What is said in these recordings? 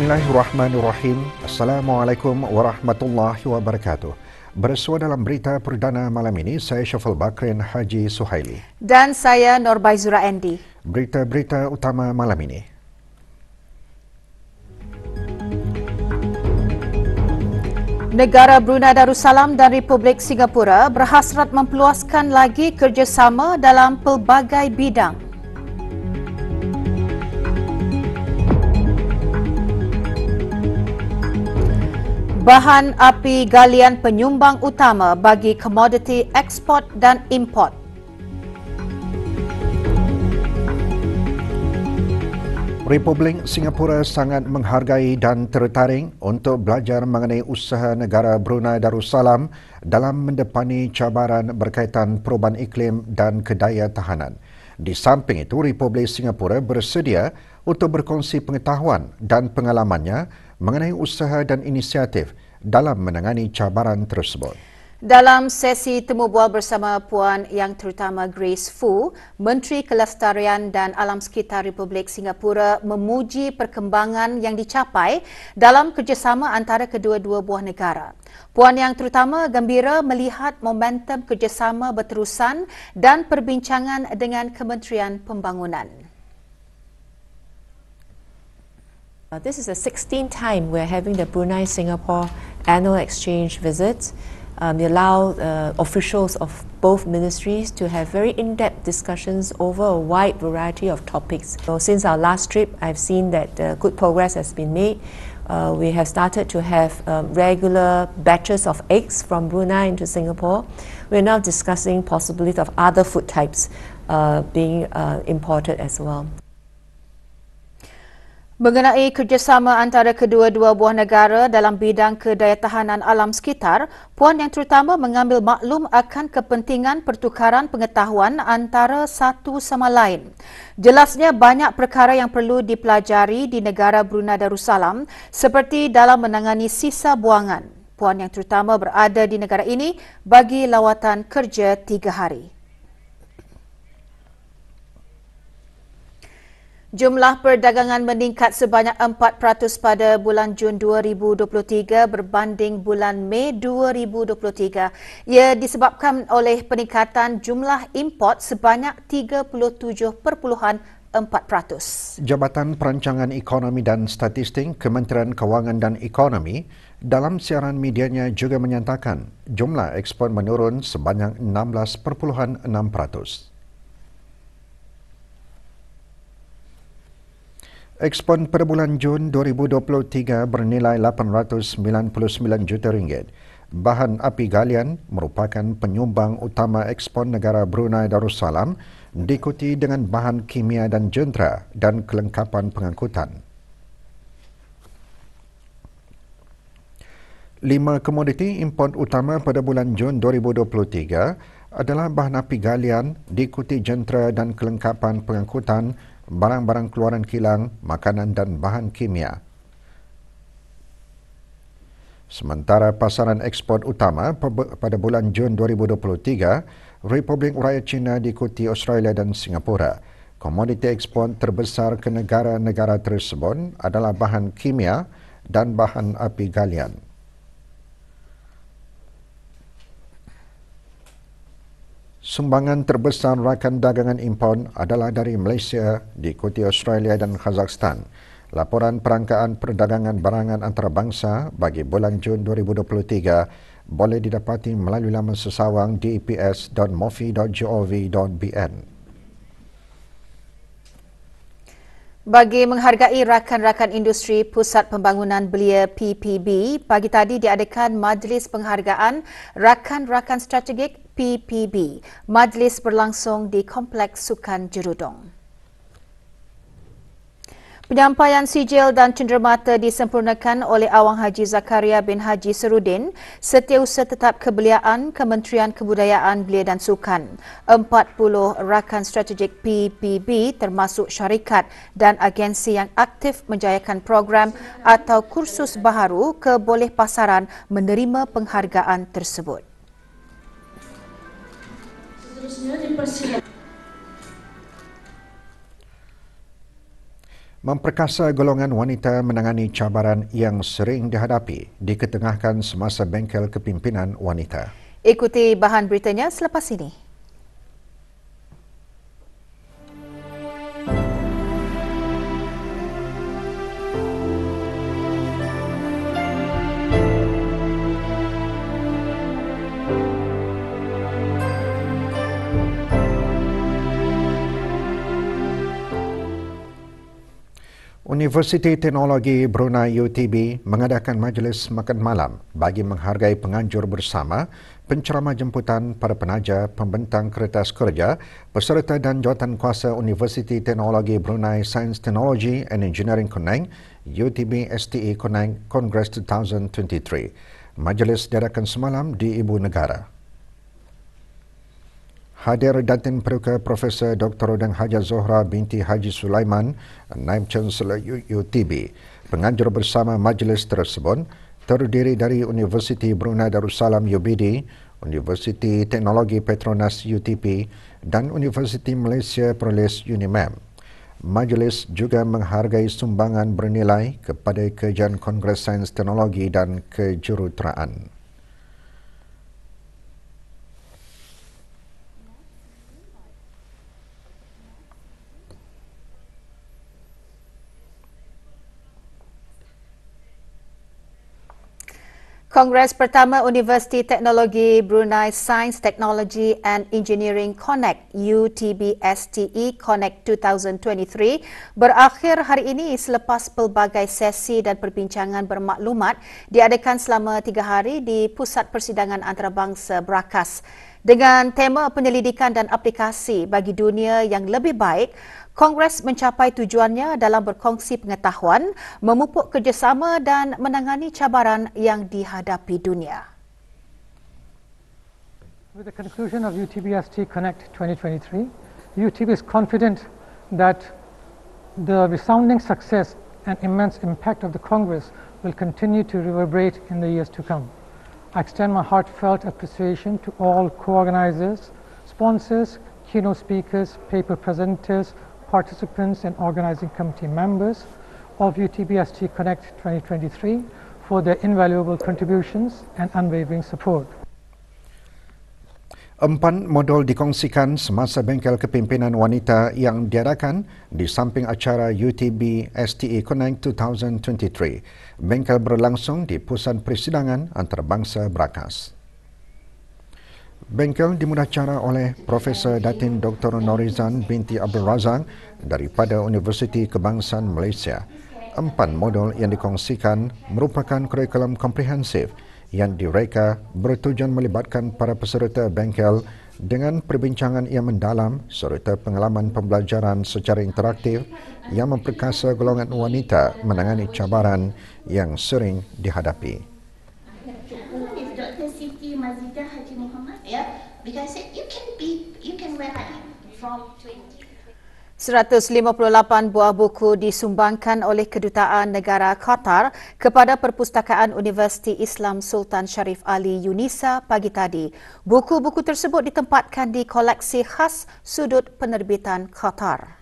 Bismillahirrahmanirrahim. Assalamualaikum warahmatullahi wabarakatuh. Bersua dalam berita perdana malam ini, saya Syaful Bakrin Haji Suhaili. Dan saya Norbaizura Andy. Berita-berita utama malam ini. Negara Brunei Darussalam dan Republik Singapura berhasrat mempeluaskan lagi kerjasama dalam pelbagai bidang. Bahan api galian penyumbang utama bagi komoditi ekspor dan import. Republik Singapura sangat menghargai dan tertarik untuk belajar mengenai usaha negara Brunei Darussalam dalam mendepani cabaran berkaitan perubahan iklim dan kedaya tahanan. Di samping itu, Republik Singapura bersedia untuk berkongsi pengetahuan dan pengalamannya mengenai usaha dan inisiatif dalam menangani cabaran tersebut. Dalam sesi temu bual bersama Puan Yang Terutama Grace Fu, Menteri Kelestarian dan Alam Sekitar Republik Singapura memuji perkembangan yang dicapai dalam kerjasama antara kedua-dua buah negara. Puan Yang Terutama gembira melihat momentum kerjasama berterusan dan perbincangan dengan Kementerian Pembangunan. This is the 16th time we're having the Brunei-Singapore annual exchange visits. They allow officials of both ministries to have very in-depth discussions over a wide variety of topics. So since our last trip, I've seen that good progress has been made. We have started to have regular batches of eggs from Brunei into Singapore. We're now discussing possibility of other food types being imported as well. Mengenai kerjasama antara kedua-dua buah negara dalam bidang kedayatahanan alam sekitar, Puan Yang Terutama mengambil maklum akan kepentingan pertukaran pengetahuan antara satu sama lain. Jelasnya banyak perkara yang perlu dipelajari di negara Brunei Darussalam seperti dalam menangani sisa buangan. Puan Yang Terutama berada di negara ini bagi lawatan kerja 3 hari. Jumlah perdagangan meningkat sebanyak 4% pada bulan Jun 2023 berbanding bulan Mei 2023. Ia disebabkan oleh peningkatan jumlah import sebanyak 37.4%. Jabatan Perancangan Ekonomi dan Statistik Kementerian Kewangan dan Ekonomi dalam siaran medianya juga menyatakan jumlah ekspor menurun sebanyak 16.6%. Ekspor pada bulan Jun 2023 bernilai 899 juta ringgit. Bahan api galian merupakan penyumbang utama ekspor negara Brunei Darussalam, diikuti dengan bahan kimia dan jentera dan kelengkapan pengangkutan. 5 komoditi import utama pada bulan Jun 2023 adalah bahan api galian, diikuti jentera dan kelengkapan pengangkutan, barang-barang keluaran kilang, makanan dan bahan kimia. Sementara pasaran ekspor utama pada bulan Jun 2023, Republik Rakyat China diikuti Australia dan Singapura. Komoditi ekspor terbesar ke negara-negara tersebut adalah bahan kimia dan bahan api galian. Sumbangan terbesar rakan dagangan import adalah dari Malaysia, diikuti Australia dan Kazakhstan. Laporan perangkaan perdagangan barangan antarabangsa bagi bulan Jun 2023 boleh didapati melalui laman sesawang deps.mofi.gov.bn. Bagi menghargai rakan-rakan industri Pusat Pembangunan Belia PPB, pagi tadi diadakan Majlis Penghargaan Rakan-Rakan Strategik PPB. Majlis berlangsung di Kompleks Sukan Jerudong. Penyampaian sijil dan cenderamata disempurnakan oleh Awang Haji Zakaria bin Haji Serudin, Setiausaha Tetap Kebeliaan Kementerian Kebudayaan Belia dan Sukan. 40 rakan strategik PPB termasuk syarikat dan agensi yang aktif menjayakan program atau kursus baharu kebolehpasaran menerima penghargaan tersebut. Seterusnya dipersilakan. Memperkasa golongan wanita menangani cabaran yang sering dihadapi diketengahkan semasa bengkel kepimpinan wanita. Ikuti bahan beritanya selepas ini. Universiti Teknologi Brunei UTB mengadakan majlis makan malam bagi menghargai penganjur bersama, penceramah jemputan para penaja, pembentang kertas kerja, peserta dan jawatan kuasa Universiti Teknologi Brunei Science Technology and Engineering Penang, UTB STE Penang Congress 2023. Majlis diadakan semalam di Ibu Negara. Hadir Datin Peruka Profesor Dr. Dang Haja Zohra binti Haji Sulaiman, Naib Chancellor UTB. Penganjur bersama majlis tersebut terdiri dari Universiti Brunei Darussalam UBD, Universiti Teknologi Petronas UTP dan Universiti Malaysia Perlis UNIMEM. Majlis juga menghargai sumbangan bernilai kepada kerjaan Kongres Sains Teknologi dan Kejuruteraan. Kongres pertama Universiti Teknologi Brunei Science Technology and Engineering Connect UTB STE Connect 2023 berakhir hari ini selepas pelbagai sesi dan perbincangan bermaklumat diadakan selama 3 hari di Pusat Persidangan Antarabangsa Berakas. Dengan tema penyelidikan dan aplikasi bagi dunia yang lebih baik, Kongres mencapai tujuannya dalam berkongsi pengetahuan, memupuk kerjasama dan menangani cabaran yang dihadapi dunia. With the conclusion of UTB-ST Connect 2023, UTB is confident that the resounding success and immense impact of the Congress will continue to reverberate in the years to come. I extend my heartfelt appreciation to all co-organizers, sponsors, keynote speakers, paper presenters, participants and organizing committee members of UTB-ST Connect 2023 for their invaluable contributions and unwavering support. 4 modul dikongsikan semasa bengkel kepimpinan wanita yang diadakan di samping acara UTB STE Connect 2023. Bengkel berlangsung di Pusat Persidangan Antarabangsa Berakas. Bengkel dimulacara oleh Profesor Datin Dr. Norizan binti Abdul Razak daripada Universiti Kebangsaan Malaysia. 4 modul yang dikongsikan merupakan kurikulum komprehensif yang direka bertujuan melibatkan para peserta bengkel dengan perbincangan yang mendalam serta pengalaman pembelajaran secara interaktif yang memperkasa golongan wanita menangani cabaran yang sering dihadapi. Dr. Siti Mazidah Haji Muhammad, because you can wear like from 20. 158 buah buku disumbangkan oleh Kedutaan Negara Qatar kepada Perpustakaan Universiti Islam Sultan Sharif Ali UNISA pagi tadi. Buku-buku tersebut ditempatkan di koleksi khas Sudut Penerbitan Qatar.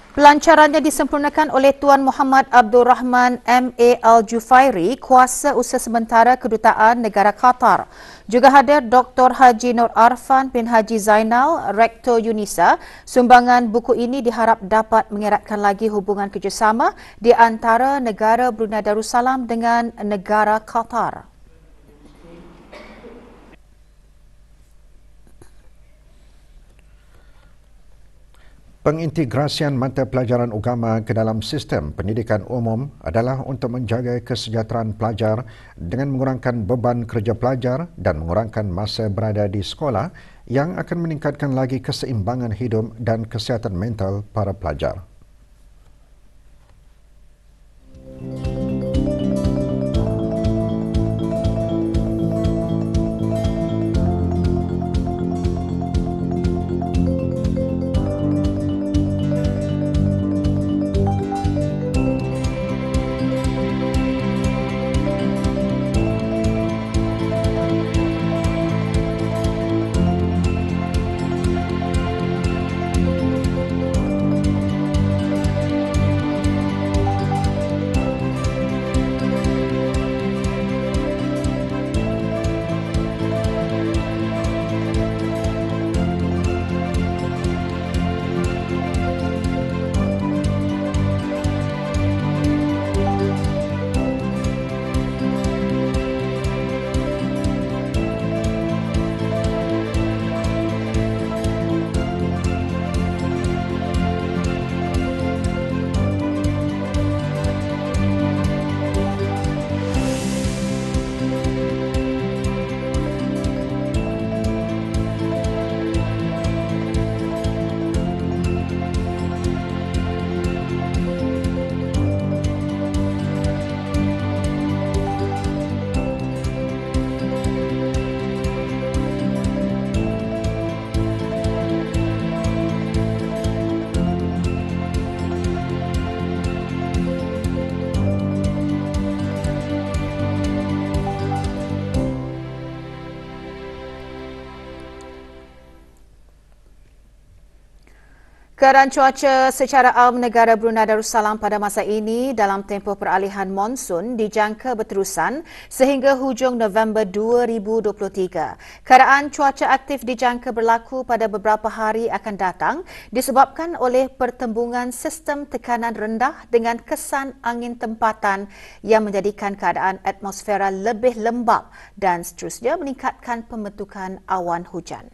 Pelancarannya disempurnakan oleh Tuan Muhammad Abdul Rahman M.A. Al-Jufairi, Kuasa Usaha Sementara Kedutaan Negara Qatar. Juga hadir Dr. Haji Nur Arfan bin Haji Zainal, Rektor UNISA. Sumbangan buku ini diharap dapat mengeratkan lagi hubungan kerjasama di antara negara Brunei Darussalam dengan negara Qatar. Pengintegrasian mata pelajaran agama ke dalam sistem pendidikan umum adalah untuk menjaga kesejahteraan pelajar dengan mengurangkan beban kerja pelajar dan mengurangkan masa berada di sekolah yang akan meningkatkan lagi keseimbangan hidup dan kesihatan mental para pelajar. Keadaan cuaca secara am negara Brunei Darussalam pada masa ini dalam tempoh peralihan monsun dijangka berterusan sehingga hujung November 2023. Keadaan cuaca aktif dijangka berlaku pada beberapa hari akan datang disebabkan oleh pertembungan sistem tekanan rendah dengan kesan angin tempatan yang menjadikan keadaan atmosfera lebih lembap dan seterusnya meningkatkan pembentukan awan hujan.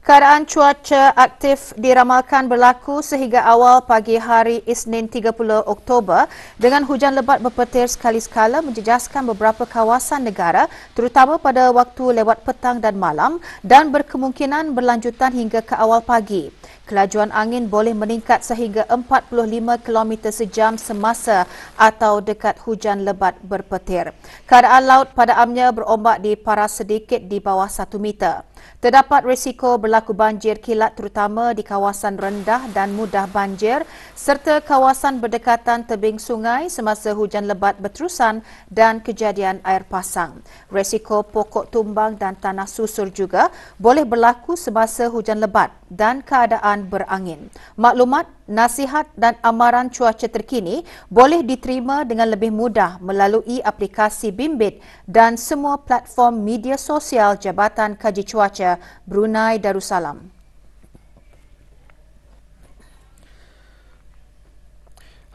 Keadaan cuaca aktif diramalkan berlaku sehingga awal pagi hari Isnin 30 Oktober dengan hujan lebat berpetir sekali-sekala menjejaskan beberapa kawasan negara terutama pada waktu lewat petang dan malam dan berkemungkinan berlanjutan hingga ke awal pagi. Kelajuan angin boleh meningkat sehingga 45 km sejam semasa atau dekat hujan lebat berpetir. Keadaan laut pada amnya berombak di paras sedikit di bawah 1 meter. Terdapat risiko berlaku banjir kilat terutama di kawasan rendah dan mudah banjir serta kawasan berdekatan tebing sungai semasa hujan lebat berterusan dan kejadian air pasang. Risiko pokok tumbang dan tanah susur juga boleh berlaku semasa hujan lebat dan keadaan berangin. Maklumat, nasihat dan amaran cuaca terkini boleh diterima dengan lebih mudah melalui aplikasi Bimbit dan semua platform media sosial Jabatan Kaji Cuaca Brunei Darussalam.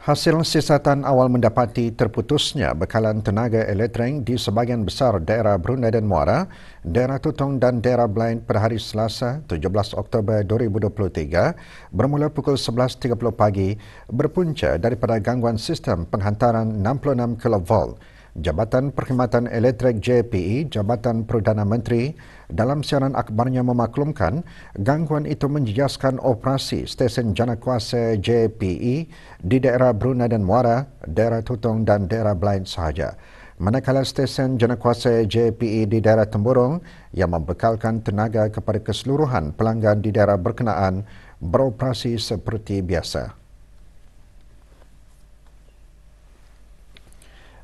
Hasil siasatan awal mendapati terputusnya bekalan tenaga elektrik di sebahagian besar daerah Brunei dan Muara, daerah Tutong dan daerah Blain pada hari Selasa 17 Oktober 2023 bermula pukul 11.30 pagi berpunca daripada gangguan sistem penghantaran 66 kV. Jabatan Perkhidmatan Elektrik JPE, Jabatan Perdana Menteri dalam siaran akhbarnya memaklumkan gangguan itu menjejaskan operasi stesen janakuasa JPE di daerah Brunei dan Muara, daerah Tutong dan daerah Blain sahaja. Manakala stesen janakuasa JPE di daerah Temburong yang membekalkan tenaga kepada keseluruhan pelanggan di daerah berkenaan beroperasi seperti biasa.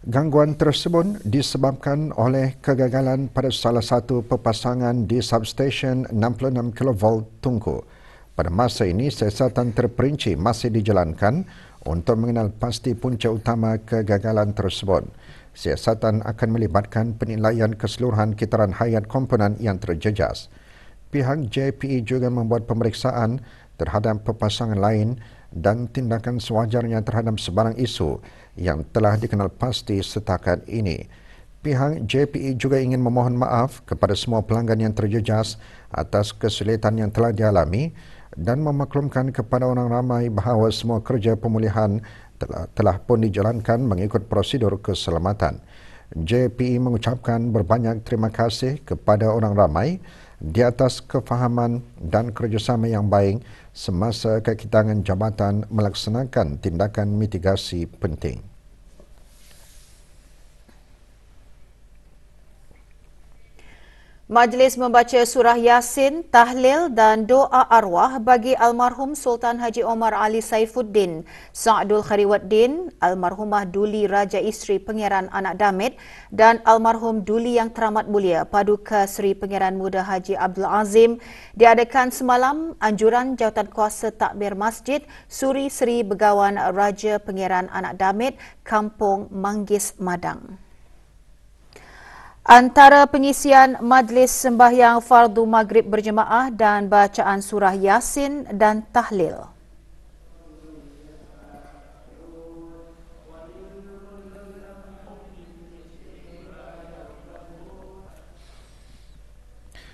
Gangguan tersebut disebabkan oleh kegagalan pada salah satu pepasangan di substesen 66 kV Tunku. Pada masa ini, siasatan terperinci masih dijalankan untuk mengenal pasti punca utama kegagalan tersebut. Siasatan akan melibatkan penilaian keseluruhan kitaran hayat komponen yang terjejas. Pihak JPE juga membuat pemeriksaan terhadap pepasangan lain dan tindakan sewajarnya terhadap sebarang isu yang telah dikenal pasti setakat ini. Pihak JPE juga ingin memohon maaf kepada semua pelanggan yang terjejas atas kesulitan yang telah dialami dan memaklumkan kepada orang ramai bahawa semua kerja pemulihan telah pun dijalankan mengikut prosedur keselamatan. JPE mengucapkan berbanyak terima kasih kepada orang ramai di atas kefahaman dan kerjasama yang baik semasa kekitangan jabatan melaksanakan tindakan mitigasi penting. Majlis membaca surah Yasin, tahlil dan doa arwah bagi almarhum Sultan Haji Omar Ali Saifuddin, Sa'dul Khariwaddin, almarhumah Duli Raja Isteri Pangeran Anak Damit dan almarhum Duli Yang Teramat Mulia Paduka Seri Pangeran Muda Haji Abdul Azim diadakan semalam anjuran Jawatankuasa Takbir Masjid Suri Seri Begawan Raja Pangeran Anak Damit, Kampung Manggis Madang. Antara pengisian majlis sembahyang fardu maghrib berjemaah dan bacaan surah Yasin dan tahlil.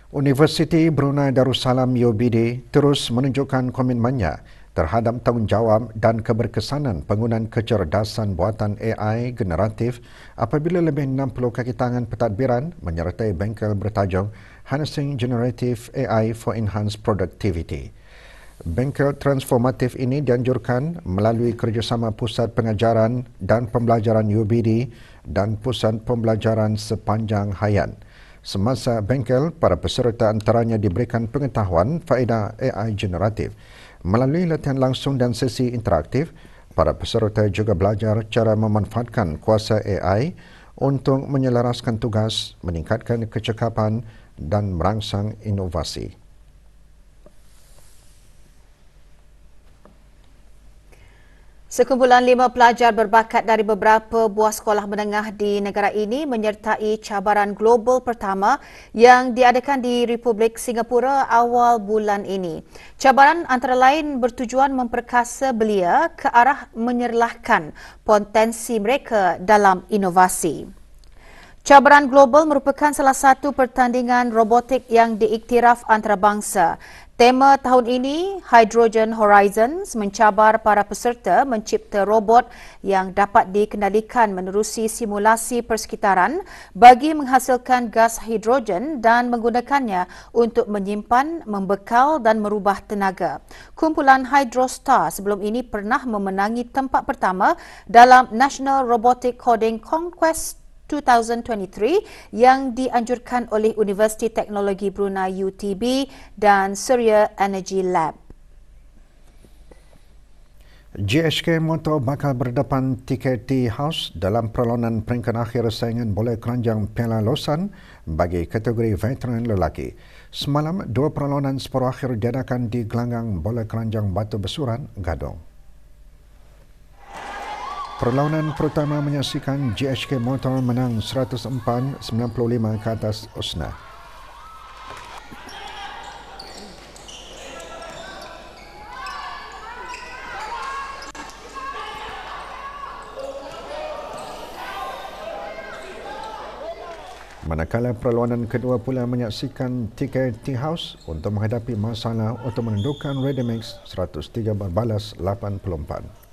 Universiti Brunei Darussalam UBD terus menunjukkan komitmennya terhadap tanggungjawab dan keberkesanan penggunaan kecerdasan buatan AI generatif apabila lebih 60 kaki tangan pentadbiran menyertai bengkel bertajuk Harnessing Generative AI for Enhanced Productivity. Bengkel transformatif ini dianjurkan melalui kerjasama Pusat Pengajaran dan Pembelajaran UBD dan Pusat Pembelajaran Sepanjang Hayat. Semasa bengkel, para peserta antaranya diberikan pengetahuan faedah AI generatif. Melalui latihan langsung dan sesi interaktif, para peserta juga belajar cara memanfaatkan kuasa AI untuk menyelaraskan tugas, meningkatkan kecekapan dan merangsang inovasi. Sekumpulan 5 pelajar berbakat dari beberapa buah sekolah menengah di negara ini menyertai cabaran global pertama yang diadakan di Republik Singapura awal bulan ini. Cabaran antara lain bertujuan memperkasa belia ke arah menyerlahkan potensi mereka dalam inovasi. Cabaran global merupakan salah satu pertandingan robotik yang diiktiraf antarabangsa. Tema tahun ini, Hydrogen Horizons, mencabar para peserta mencipta robot yang dapat dikendalikan menerusi simulasi persekitaran bagi menghasilkan gas hidrogen dan menggunakannya untuk menyimpan, membekal dan merubah tenaga. Kumpulan Hydrostar sebelum ini pernah memenangi tempat pertama dalam National Robotic Coding Conquest 2023 yang dianjurkan oleh Universiti Teknologi Brunei UTB dan Surya Energy Lab. GHK Motor bakal berdepan TKT House dalam perlawanan peringkat akhir saingan bola keranjang Piala Lausanne bagi kategori veteran lelaki. Semalam, 2 perlawanan separuh akhir diadakan di gelanggang bola keranjang Batu Besuran, Gadong. Perlawanan pertama menyaksikan GHK Motor menang 104-95 ke atas Usna. Manakala perlawanan kedua pula menyaksikan TKT House untuk menghadapi masalah untuk menundukkan Readymix 103 berbalas 84.